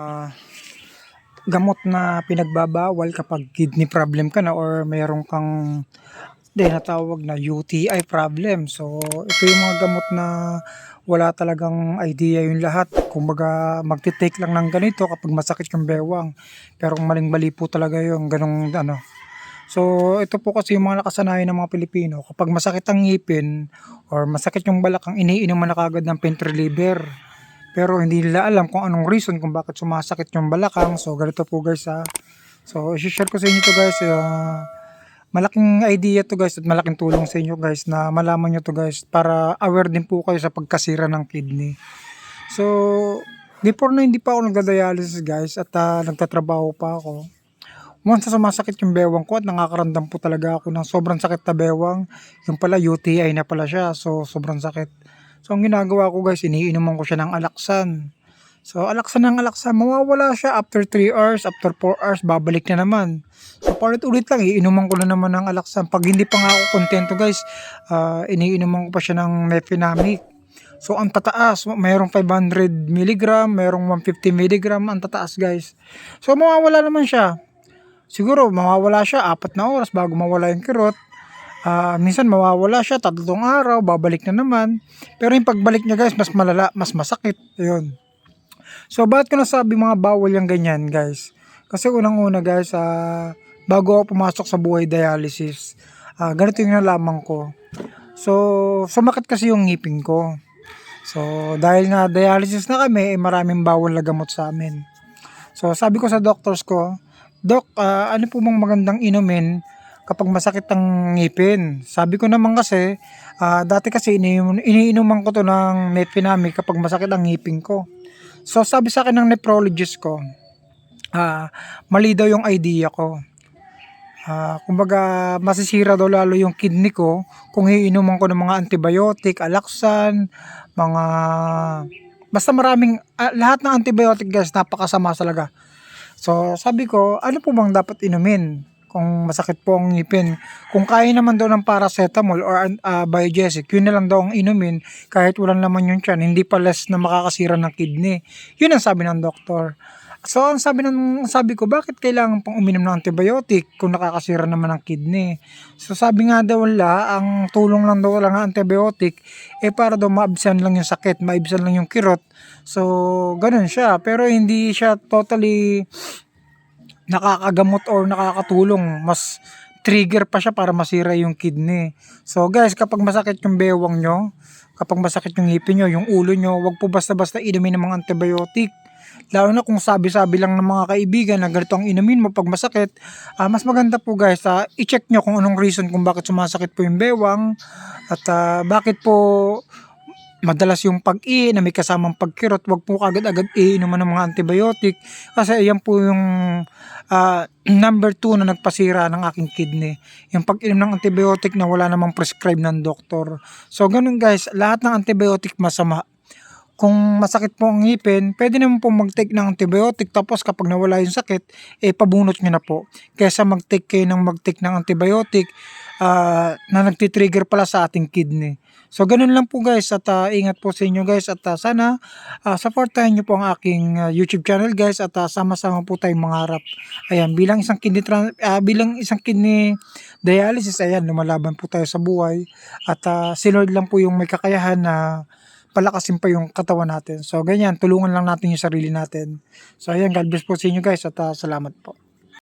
Ah, Gamot na pinagbabawal kapag kidney problem ka na or meron kang tinatawag na UTI problem. So, ito yung mga gamot na wala talagang idea yung lahat. Kumbaga, magte-take lang ng ganito kapag masakit yung bewang. Pero kung maling-mali po talaga yung ganong ano. So, ito po kasi yung mga nakasanayan ng mga Pilipino. Kapag masakit ang ngipin or masakit yung balakang, iniinom na kagad ng pain reliever. Pero hindi nila alam kung anong reason kung bakit sumasakit yung balakang. So, ganito po guys ha. So, i-share ko sa inyo to guys. Malaking idea to guys at malaking tulong sa inyo guys na malaman nyo to guys para aware din po kayo sa pagkasira ng kidney. So, before na hindi pa ako nagda-dialysis guys at nagtatrabaho pa ako. Once na sumasakit yung bewang ko at nakakaramdam po talaga ako ng sobrang sakit na bewang. Yung pala UTI na pala siya. So, sobrang sakit. So, ang ginagawa ko guys, iniinuman ko siya ng Alaxan. So, Alaxan ng Alaxan, mawawala siya after 3 hours, after 4 hours, babalik na naman. So, paulit-ulit lang, iinuman ko na naman ng Alaxan. Pag hindi pa nga ako kontento guys, iniinuman ko pa siya ng Mefenamic. So, ang tataas, mayroong 500 mg, mayroong 150 mg, ang tataas guys. So, mawawala naman siya. Siguro, mawawala siya 4 na oras bago mawala yung kirot. Minsan mawawala siya 3 araw, babalik na naman. Pero yung pagbalik niya guys, mas malala, mas masakit. Ayun. So, bakit ko nasabi mga bawal yung ganyan guys? Kasi unang-una guys, bago ako pumasok sa buhay dialysis, ganito yung nalaman ko. So, sumakit kasi yung ngipin ko. So, dahil na dialysis na kami, maraming bawal na gamot sa amin. So, sabi ko sa doctors ko, Dok, ano po bang magandang inumin kapag masakit ang ngipin? Sabi ko naman kasi, dati kasi iniinuman ko to ng Mefenamic kapag masakit ang ngipin ko. So, sabi sa akin ng nephrologist ko, mali daw yung idea ko. Kumbaga, masisira daw lalo yung kidney ko kung iinuman ko ng mga antibiotic, Alaxan, mga... Basta maraming, lahat ng antibiotic guys, napakasama talaga. So, sabi ko, ano po bang dapat inumin kung masakit po ang ngipin? Kung kaya naman daw ng paracetamol or Biogesic, yun na lang daw ang inumin kahit walang laman yung tiyan, hindi pa less na makakasira ng kidney. Yun ang sabi ng doktor. So, ang sabi ko, bakit kailangan pang uminom ng antibiotic kung nakakasira naman ng kidney? So, sabi nga daw wala, ang tulong lang daw ng antibiotic, para daw maibsan lang yung sakit, maibsan lang yung kirot. So, ganun siya. Pero hindi siya totally nakakagamot or nakakatulong. Mas trigger pa siya para masira yung kidney. So, guys, kapag masakit yung bewang nyo, kapag masakit yung ngipin nyo, yung ulo nyo, wag po basta-basta inumin ng mga antibiotic. Lalo na kung sabi-sabi lang ng mga kaibigan na ganito ang inumin mo pag masakit, mas maganda po guys, i-check nyo kung anong reason kung bakit sumasakit po yung bewang at bakit po madalas yung pag-i na may kasamang pagkirot. Wag po agad-agad iinuman ng mga antibiotic kasi yan po yung number 2 na nagpasira ng aking kidney, yung pag-inom ng antibiotic na wala namang prescribe ng doktor. So ganun guys, lahat ng antibiotic masama. Kung masakit po ang ngipin, pwede naman po mag-take ng antibiotic tapos kapag nawala yung sakit, pabunot nyo na po. Kesa mag-take kayo ng antibiotic na nagtitrigger pala sa ating kidney. So, ganun lang po guys at ingat po sa inyo guys at sana supportahan nyo po ang aking YouTube channel guys at sama-sama po tayong mangarap. Ayan, bilang isang kidney dialysis, ayan, lumalaban po tayo sa buhay at si Lord lang po yung may kakayahan na palakasin pa yung katawan natin. So, ganyan, tulungan lang natin yung sarili natin. So, ayan, God bless po sa inyo guys at salamat po.